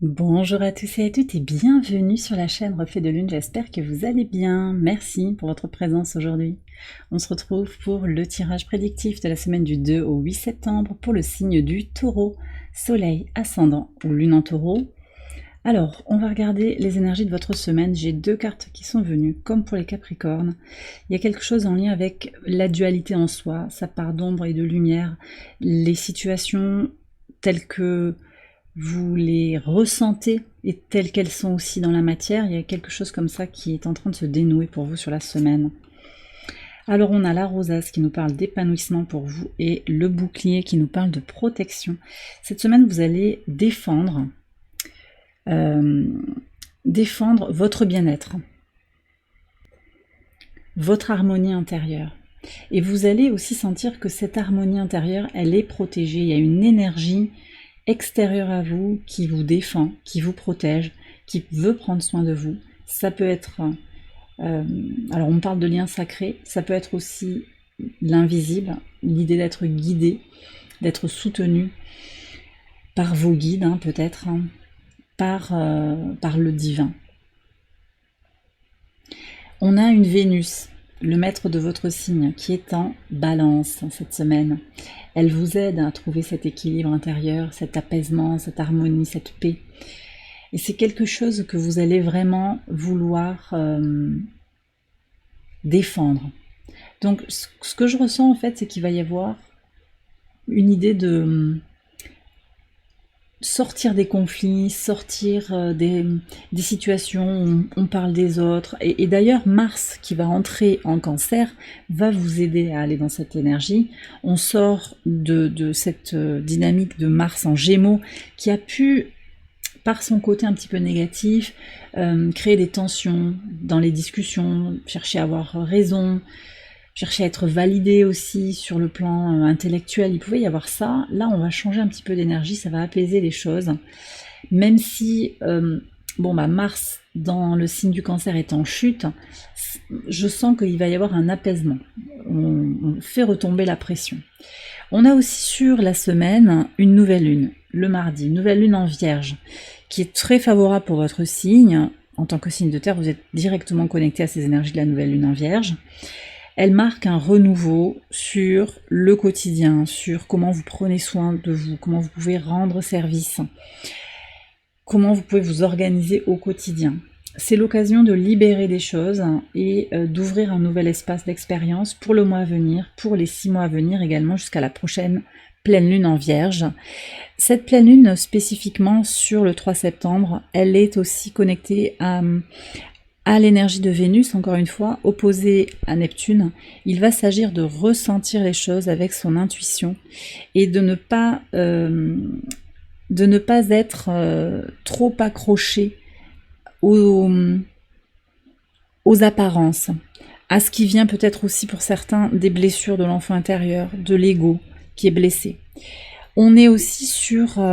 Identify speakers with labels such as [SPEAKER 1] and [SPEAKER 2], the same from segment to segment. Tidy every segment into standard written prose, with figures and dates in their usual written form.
[SPEAKER 1] Bonjour à tous et à toutes et bienvenue sur la chaîne Reflet de Lune, j'espère que vous allez bien. Merci pour votre présence aujourd'hui. On se retrouve pour le tirage prédictif de la semaine du 2 au 8 septembre pour le signe du Taureau, Soleil, Ascendant ou Lune en Taureau. Alors, on va regarder les énergies de votre semaine. J'ai deux cartes qui sont venues, comme pour les Capricornes. Il y a quelque chose en lien avec la dualité en soi, sa part d'ombre et de lumière, les situations telles que vous les ressentez et telles qu'elles sont aussi dans la matière. Il y a quelque chose comme ça qui est en train de se dénouer pour vous sur la semaine. Alors on a la rosace qui nous parle d'épanouissement pour vous et le bouclier qui nous parle de protection. Cette semaine, vous allez défendre votre bien-être, votre harmonie intérieure. Et vous allez aussi sentir que cette harmonie intérieure, elle est protégée. Il y a une énergie extérieure à vous qui vous défend, qui vous protège, qui veut prendre soin de vous. Ça peut être, alors on parle de lien sacré, ça peut être aussi l'invisible, l'idée d'être guidé, d'être soutenu par vos guides, peut-être, par le divin. On a une Vénus, le maître de votre signe, qui est en balance cette semaine. Elle vous aide à trouver cet équilibre intérieur, cet apaisement, cette harmonie, cette paix. Et c'est quelque chose que vous allez vraiment vouloir défendre. Donc ce que je ressens en fait, c'est qu'il va y avoir une idée de sortir des conflits, sortir des situations où on parle des autres. Et d'ailleurs, Mars, qui va entrer en Cancer, va vous aider à aller dans cette énergie. On sort de cette dynamique de Mars en Gémeaux, qui a pu, par son côté un petit peu négatif, créer des tensions dans les discussions, chercher à avoir raison, chercher à être validé aussi sur le plan intellectuel. Il pouvait y avoir ça. Là, on va changer un petit peu d'énergie, ça va apaiser les choses. Même si, Mars, dans le signe du Cancer, est en chute, je sens qu'il va y avoir un apaisement. On fait retomber la pression. On a aussi sur la semaine une nouvelle lune, le mardi, nouvelle lune en Vierge, qui est très favorable pour votre signe. En tant que signe de terre, vous êtes directement connecté à ces énergies de la nouvelle lune en Vierge. Elle marque un renouveau sur le quotidien, sur comment vous prenez soin de vous, comment vous pouvez rendre service, comment vous pouvez vous organiser au quotidien. C'est l'occasion de libérer des choses et d'ouvrir un nouvel espace d'expérience pour le mois à venir, pour les 6 mois à venir également, jusqu'à la prochaine pleine lune en Vierge. Cette pleine lune, spécifiquement sur le 3 septembre, elle est aussi connectée à l'énergie de Vénus, encore une fois, opposée à Neptune. Il va s'agir de ressentir les choses avec son intuition et de ne pas être trop accroché aux apparences, à ce qui vient peut-être aussi pour certains des blessures de l'enfant intérieur, de l'ego qui est blessé. On est aussi sur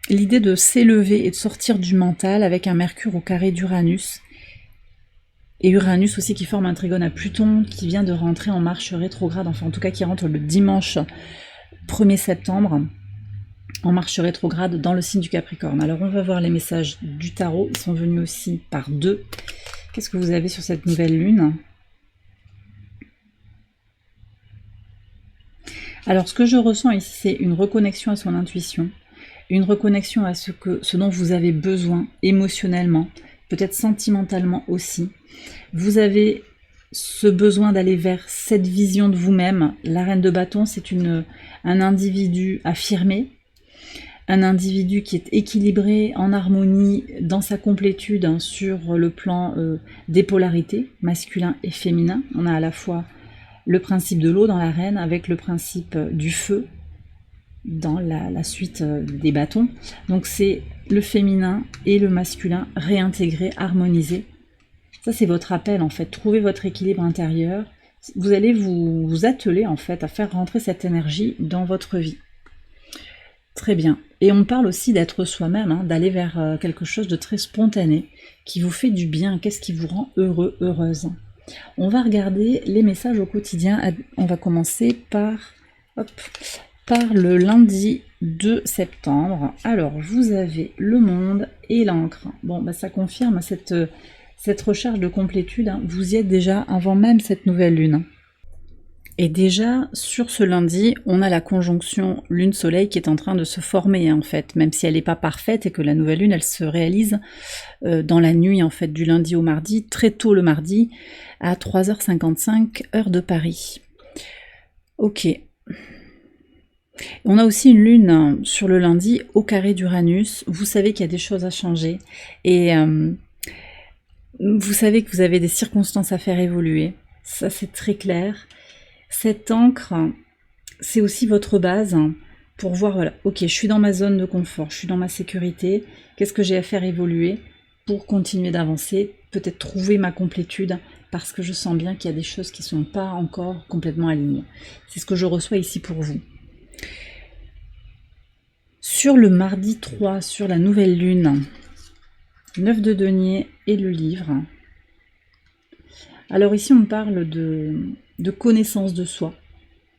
[SPEAKER 1] l'idée de s'élever et de sortir du mental avec un Mercure au carré d'Uranus. Et Uranus aussi qui forme un trigone à Pluton, qui vient de rentrer en marche rétrograde, enfin en tout cas qui rentre le dimanche 1er septembre, en marche rétrograde dans le signe du Capricorne. Alors on va voir les messages du tarot, ils sont venus aussi par deux. Qu'est-ce que vous avez sur cette nouvelle lune ? Alors ce que je ressens ici, c'est une reconnexion à son intuition, une reconnexion à ce dont vous avez besoin émotionnellement, peut-être sentimentalement aussi. Vous avez ce besoin d'aller vers cette vision de vous-même. La reine de bâton, c'est un individu affirmé, un individu qui est équilibré, en harmonie, dans sa complétude sur le plan des polarités, masculin et féminin. On a à la fois le principe de l'eau dans la reine avec le principe du feu dans la suite des bâtons. Donc c'est le féminin et le masculin réintégrés, harmonisés. Ça c'est votre appel en fait, trouver votre équilibre intérieur. Vous allez vous atteler en fait à faire rentrer cette énergie dans votre vie. Très bien. Et on parle aussi d'être soi-même, d'aller vers quelque chose de très spontané, qui vous fait du bien. Qu'est-ce qui vous rend heureux, heureuse ? On va regarder les messages au quotidien. On va commencer par par le lundi 2 septembre. Alors, vous avez le monde et l'encre. Bon, bah, ça confirme cette recherche de complétude. Hein. Vous y êtes déjà avant même cette nouvelle lune. Et déjà, sur ce lundi, on a la conjonction Lune-Soleil qui est en train de se former, en fait, même si elle n'est pas parfaite et que la nouvelle lune, elle se réalise dans la nuit, en fait, du lundi au mardi, très tôt le mardi, à 3h55, heure de Paris. Ok. On a aussi une lune sur le lundi au carré d'Uranus. Vous savez qu'il y a des choses à changer et vous savez que vous avez des circonstances à faire évoluer. Ça, c'est très clair. Cette encre, c'est aussi votre base pour voir, voilà, ok, je suis dans ma zone de confort, je suis dans ma sécurité, qu'est-ce que j'ai à faire évoluer pour continuer d'avancer, peut-être trouver ma complétude, parce que je sens bien qu'il y a des choses qui ne sont pas encore complètement alignées. C'est ce que je reçois ici pour vous. Sur le mardi 3, sur la nouvelle lune, 9 de denier et le livre. Alors ici, on parle de connaissance de soi,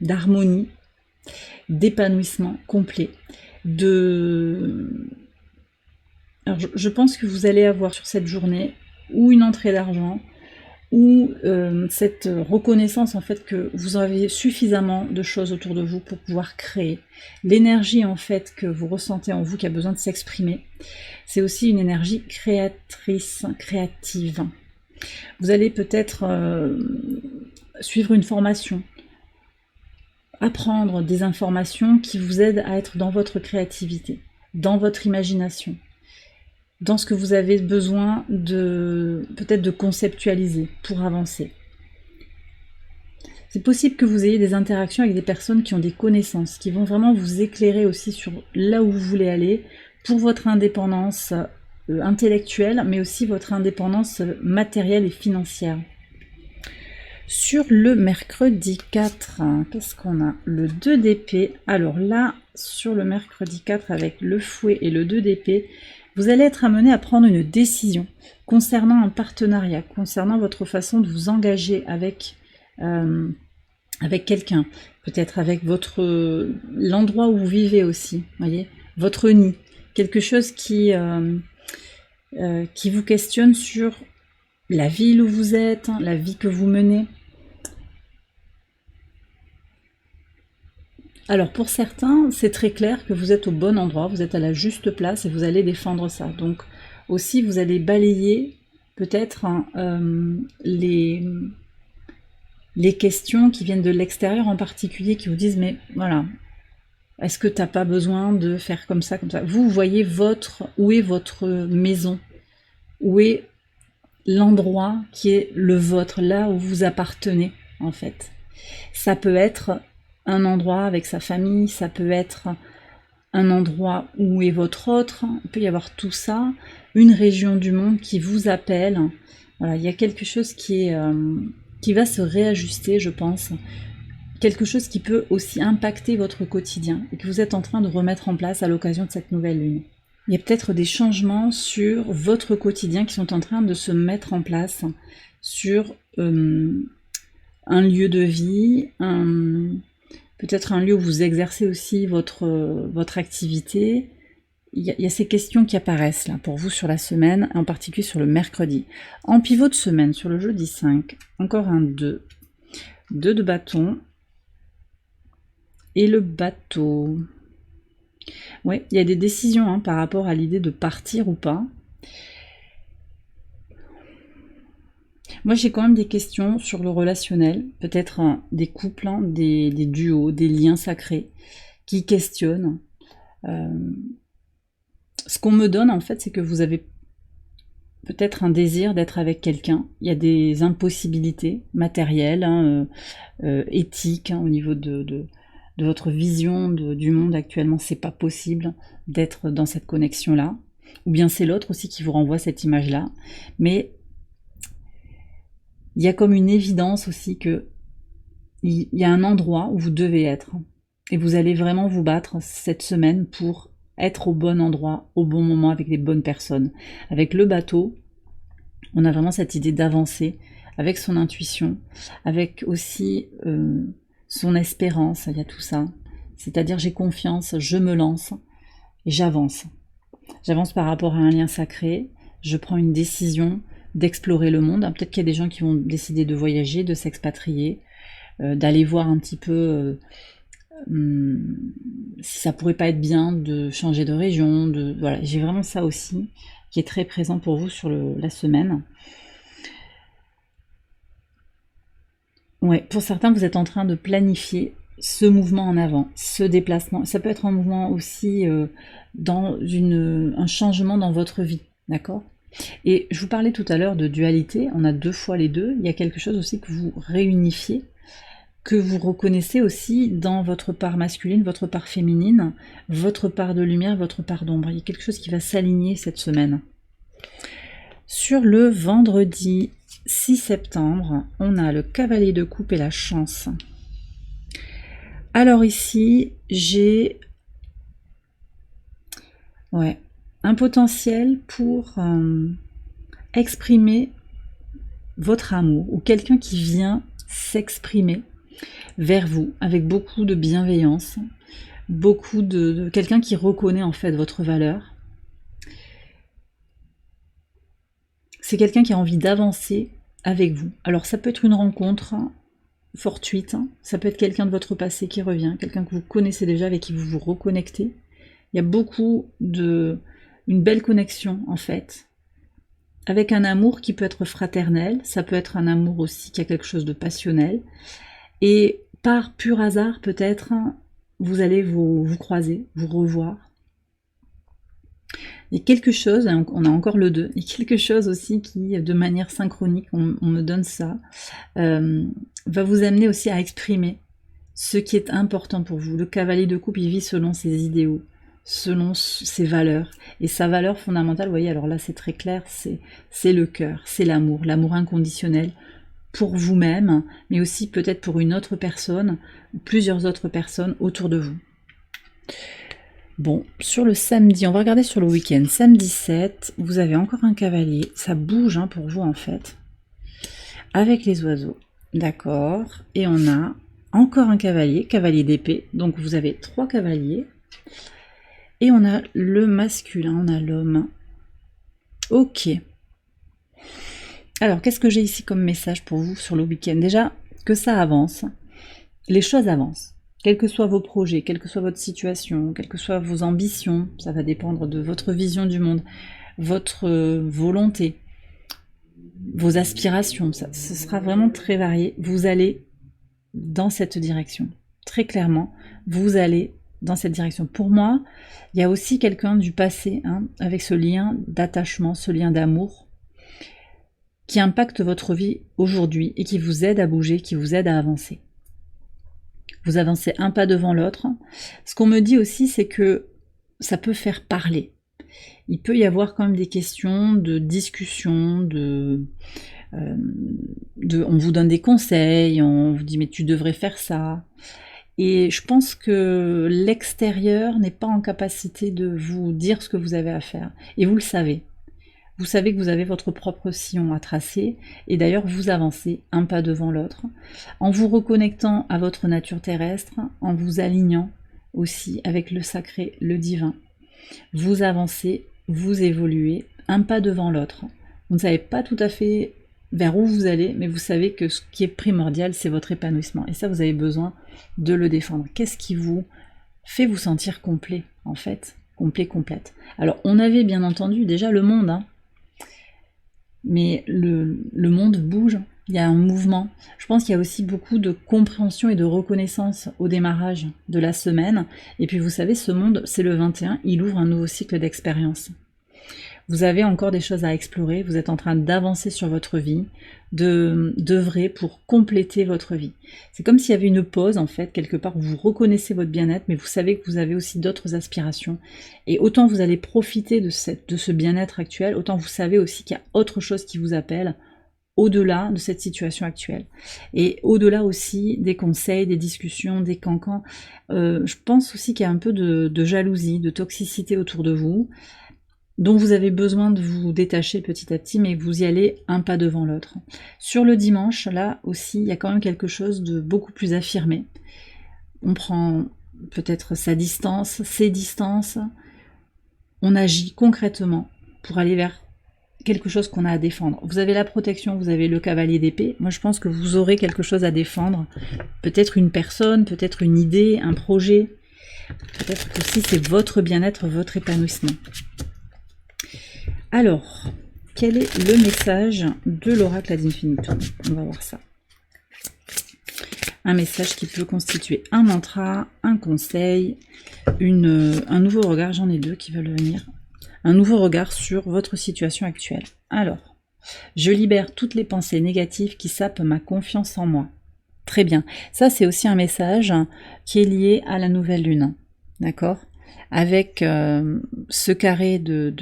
[SPEAKER 1] d'harmonie, d'épanouissement complet, Alors, je pense que vous allez avoir sur cette journée ou une entrée d'argent, ou cette reconnaissance en fait que vous avez suffisamment de choses autour de vous pour pouvoir créer. L'énergie en fait que vous ressentez en vous qui a besoin de s'exprimer, c'est aussi une énergie créatrice, créative. Vous allez peut-être suivre une formation, apprendre des informations qui vous aident à être dans votre créativité, dans votre imagination, dans ce que vous avez besoin de peut-être de conceptualiser pour avancer. C'est possible que vous ayez des interactions avec des personnes qui ont des connaissances, qui vont vraiment vous éclairer aussi sur là où vous voulez aller pour votre indépendance intellectuelle, mais aussi votre indépendance matérielle et financière. Sur le mercredi 4, qu'est-ce qu'on a? Le 2 d'épée. Alors là, sur le mercredi 4, avec le fouet et le 2 d'épée, vous allez être amené à prendre une décision concernant un partenariat, concernant votre façon de vous engager avec quelqu'un, peut-être avec l'endroit où vous vivez aussi, voyez, votre nid, quelque chose qui vous questionne sur la ville où vous êtes, la vie que vous menez. Alors pour certains, c'est très clair que vous êtes au bon endroit, vous êtes à la juste place et vous allez défendre ça. Donc aussi vous allez balayer peut-être les questions qui viennent de l'extérieur en particulier, qui vous disent mais voilà, est-ce que t'as pas besoin de faire comme ça, comme ça? Vous voyez où est votre maison, où est l'endroit qui est le vôtre, là où vous appartenez en fait. Ça peut être un endroit avec sa famille, ça peut être un endroit où est votre autre, il peut y avoir tout ça, une région du monde qui vous appelle. Voilà, il y a quelque chose qui va se réajuster, je pense, quelque chose qui peut aussi impacter votre quotidien et que vous êtes en train de remettre en place à l'occasion de cette nouvelle lune. Il y a peut-être des changements sur votre quotidien qui sont en train de se mettre en place sur un lieu de vie, peut-être un lieu où vous exercez aussi votre activité. Il y a ces questions qui apparaissent là pour vous sur la semaine, en particulier sur le mercredi. En pivot de semaine, sur le jeudi 5, encore un 2. 2 de bâton. Et le bateau. Oui, il y a des décisions par rapport à l'idée de partir ou pas. Moi, j'ai quand même des questions sur le relationnel, peut-être des couples, des duos, des liens sacrés qui questionnent. Ce qu'on me donne, en fait, c'est que vous avez peut-être un désir d'être avec quelqu'un. Il y a des impossibilités matérielles, éthiques, au niveau de votre vision du monde actuellement. C'est pas possible d'être dans cette connexion-là. Ou bien c'est l'autre aussi qui vous renvoie cette image-là. Mais il y a comme une évidence aussi que il y a un endroit où vous devez être. Et vous allez vraiment vous battre cette semaine pour être au bon endroit, au bon moment, avec les bonnes personnes. Avec le bateau, on a vraiment cette idée d'avancer avec son intuition, avec aussi son espérance, il y a tout ça. C'est-à-dire j'ai confiance, je me lance et j'avance. J'avance par rapport à un lien sacré, je prends une décision d'explorer le monde. Peut-être qu'il y a des gens qui vont décider de voyager, de s'expatrier, d'aller voir un petit peu si ça pourrait pas être bien de changer de région. Voilà, j'ai vraiment ça aussi qui est très présent pour vous sur la semaine. Ouais, pour certains, vous êtes en train de planifier ce mouvement en avant, ce déplacement. Ça peut être un mouvement aussi dans un changement dans votre vie, d'accord? Et je vous parlais tout à l'heure de dualité, on a 2 fois les deux. Il y a quelque chose aussi que vous réunifiez, que vous reconnaissez aussi dans votre part masculine, votre part féminine, votre part de lumière, votre part d'ombre. Il y a quelque chose qui va s'aligner cette semaine. Sur le vendredi 6 septembre, on a le cavalier de coupe et la chance. Alors ici, j'ai un potentiel pour exprimer votre amour, ou quelqu'un qui vient s'exprimer vers vous avec beaucoup de bienveillance, beaucoup de quelqu'un qui reconnaît en fait votre valeur. C'est quelqu'un qui a envie d'avancer avec vous. Alors ça peut être une rencontre fortuite, ça peut être quelqu'un de votre passé qui revient, quelqu'un que vous connaissez déjà, avec qui vous vous reconnectez. Il y a beaucoup une belle connexion en fait, avec un amour qui peut être fraternel, ça peut être un amour aussi qui a quelque chose de passionnel, et par pur hasard peut-être, vous allez vous croiser, vous revoir. Il y a quelque chose, on a encore le 2, il y a quelque chose aussi qui, de manière synchronique, on me donne ça, va vous amener aussi à exprimer ce qui est important pour vous. Le cavalier de coupe, il vit selon ses idéaux, selon ses valeurs. Et sa valeur fondamentale, vous voyez, alors là c'est très clair, c'est le cœur, c'est l'amour inconditionnel pour vous-même, mais aussi peut-être pour une autre personne, ou plusieurs autres personnes autour de vous. Bon, sur le samedi, on va regarder sur le week-end. Samedi 7, vous avez encore un cavalier. Ça bouge pour vous en fait. Avec les oiseaux. D'accord. Et on a encore un cavalier, cavalier d'épée. Donc vous avez 3 cavaliers. Et on a le masculin, on a l'homme. Ok. Alors, qu'est-ce que j'ai ici comme message pour vous sur le week-end? Déjà, que ça avance. Les choses avancent. Quels que soient vos projets, quelle que soit votre situation, quelles que soient vos ambitions, ça va dépendre de votre vision du monde, votre volonté, vos aspirations, ce sera vraiment très varié. Vous allez dans cette direction. Très clairement, vous allez dans cette direction. Pour moi, il y a aussi quelqu'un du passé, avec ce lien d'attachement, ce lien d'amour, qui impacte votre vie aujourd'hui et qui vous aide à bouger, qui vous aide à avancer. Vous avancez un pas devant l'autre. Ce qu'on me dit aussi, c'est que ça peut faire parler. Il peut y avoir quand même des questions de discussion, on vous donne des conseils, on vous dit mais tu devrais faire ça. Et je pense que l'extérieur n'est pas en capacité de vous dire ce que vous avez à faire. Et vous le savez. Vous savez que vous avez votre propre sillon à tracer, et d'ailleurs vous avancez un pas devant l'autre, en vous reconnectant à votre nature terrestre, en vous alignant aussi avec le sacré, le divin. Vous avancez, vous évoluez, un pas devant l'autre. Vous ne savez pas tout à fait vers où vous allez, mais vous savez que ce qui est primordial, c'est votre épanouissement. Et ça, vous avez besoin de le défendre. Qu'est-ce qui vous fait vous sentir complet, en fait? Complet, complète. Alors, on avait bien entendu déjà le monde, mais le monde bouge, il y a un mouvement. Je pense qu'il y a aussi beaucoup de compréhension et de reconnaissance au démarrage de la semaine. Et puis vous savez, ce monde, c'est le 21, il ouvre un nouveau cycle d'expérience. Vous avez encore des choses à explorer, vous êtes en train d'avancer sur votre vie, d'œuvrer pour compléter votre vie. C'est comme s'il y avait une pause, en fait, quelque part où vous reconnaissez votre bien-être, mais vous savez que vous avez aussi d'autres aspirations. Et autant vous allez profiter de ce bien-être actuel, autant vous savez aussi qu'il y a autre chose qui vous appelle au-delà de cette situation actuelle. Et au-delà aussi des conseils, des discussions, des cancans. Je pense aussi qu'il y a un peu de jalousie, de toxicité autour de vous, dont vous avez besoin de vous détacher petit à petit, mais vous y allez un pas devant l'autre. Sur le dimanche, là aussi, il y a quand même quelque chose de beaucoup plus affirmé. On prend peut-être sa distance, ses distances. On agit concrètement pour aller vers quelque chose qu'on a à défendre. Vous avez la protection, vous avez le cavalier d'épée. Moi, je pense que vous aurez quelque chose à défendre. Peut-être une personne, peut-être une idée, un projet. Peut-être que si c'est votre bien-être, votre épanouissement. Alors, quel est le message de l'oracle ad infinitum? On va voir ça. Un message qui peut constituer un mantra, un conseil, un nouveau regard, j'en ai deux qui veulent venir. Un nouveau regard sur votre situation actuelle. Alors, je libère toutes les pensées négatives qui sapent ma confiance en moi. Très bien. Ça, c'est aussi un message qui est lié à la nouvelle lune. D'accord? Avec ce carré de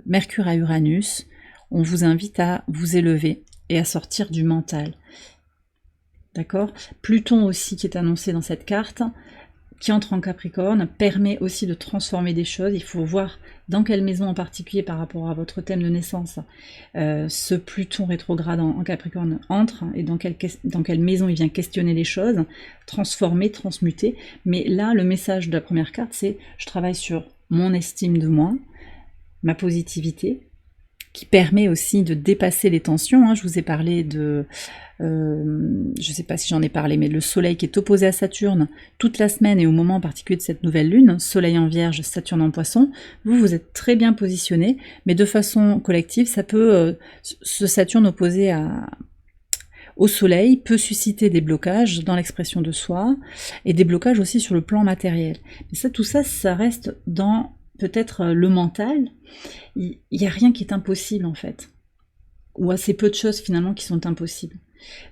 [SPEAKER 1] Mercure à Uranus, on vous invite à vous élever et à sortir du mental. D'accord? Pluton aussi qui est annoncé dans cette carte, qui entre en Capricorne, permet aussi de transformer des choses. Il faut voir dans quelle maison en particulier par rapport à votre thème de naissance ce Pluton rétrograde en Capricorne entre et dans quelle maison il vient questionner les choses, transformer, transmuter. Mais là, le message de la première carte, c'est je travaille sur mon estime de moi, ma positivité, qui permet aussi de dépasser les tensions. Hein. Je vous ai parlé de... je ne sais pas si j'en ai parlé, mais le soleil qui est opposé à Saturne toute la semaine et au moment en particulier de cette nouvelle lune, soleil en vierge, Saturne en poisson, vous êtes très bien positionné, mais de façon collective, ça peut, ce Saturne opposé au soleil peut susciter des blocages dans l'expression de soi et des blocages aussi sur le plan matériel. Mais ça, tout ça, ça reste dans peut-être le mental. Il n'y a rien qui est impossible en fait, ou assez peu de choses finalement qui sont impossibles.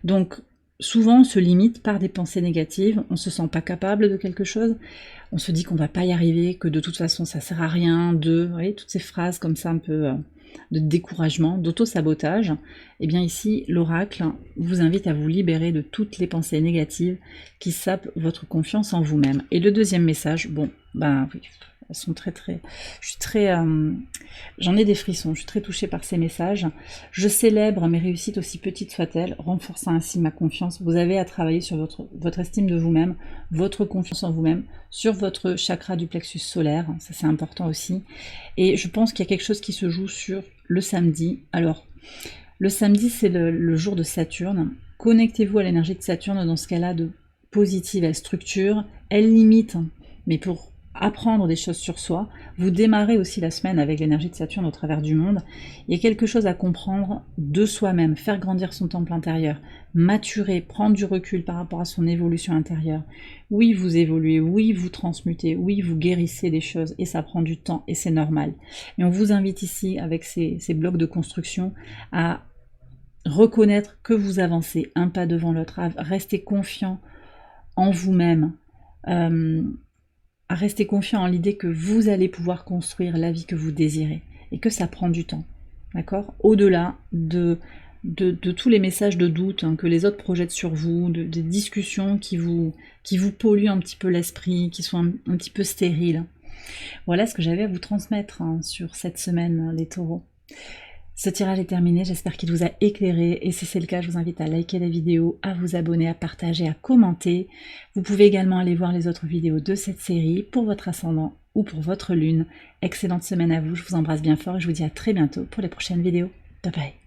[SPEAKER 1] Donc souvent on se limite par des pensées négatives, on se sent pas capable de quelque chose, on se dit qu'on va pas y arriver, que de toute façon ça sert à rien, vous voyez, toutes ces phrases comme ça un peu de découragement, d'auto-sabotage. Et bien ici l'oracle vous invite à vous libérer de toutes les pensées négatives qui sapent votre confiance en vous-même. Et le deuxième message, bon, ben oui, elles sont j'en ai des frissons, je suis très touchée par ces messages. Je célèbre mes réussites aussi petites soient-elles, renforçant ainsi ma confiance. Vous avez à travailler sur votre estime de vous-même, votre confiance en vous-même, sur votre chakra du plexus solaire, ça c'est important aussi. Et je pense qu'il y a quelque chose qui se joue sur le samedi. Alors, le samedi c'est le jour de Saturne. Connectez-vous à l'énergie de Saturne dans ce qu'elle a de positive, elle structure, elle limite, mais pour apprendre des choses sur soi. Vous démarrez aussi la semaine avec l'énergie de Saturne au travers du monde. Il y a quelque chose à comprendre de soi-même, faire grandir son temple intérieur, maturer, prendre du recul par rapport à son évolution intérieure. Oui, vous évoluez, oui, vous transmutez, oui, vous guérissez des choses et ça prend du temps et c'est normal. Et on vous invite ici avec ces blocs de construction à reconnaître que vous avancez un pas devant l'autre, à rester confiant en vous-même, à rester confiant en l'idée que vous allez pouvoir construire la vie que vous désirez et que ça prend du temps, d'accord? Au-delà de tous les messages de doute que les autres projettent sur vous, des discussions qui vous polluent un petit peu l'esprit, qui sont un petit peu stériles. Voilà ce que j'avais à vous transmettre sur cette semaine, les taureaux. Ce tirage est terminé, j'espère qu'il vous a éclairé et si c'est le cas, je vous invite à liker la vidéo, à vous abonner, à partager, à commenter. Vous pouvez également aller voir les autres vidéos de cette série pour votre ascendant ou pour votre lune. Excellente semaine à vous, je vous embrasse bien fort et je vous dis à très bientôt pour les prochaines vidéos. Bye bye.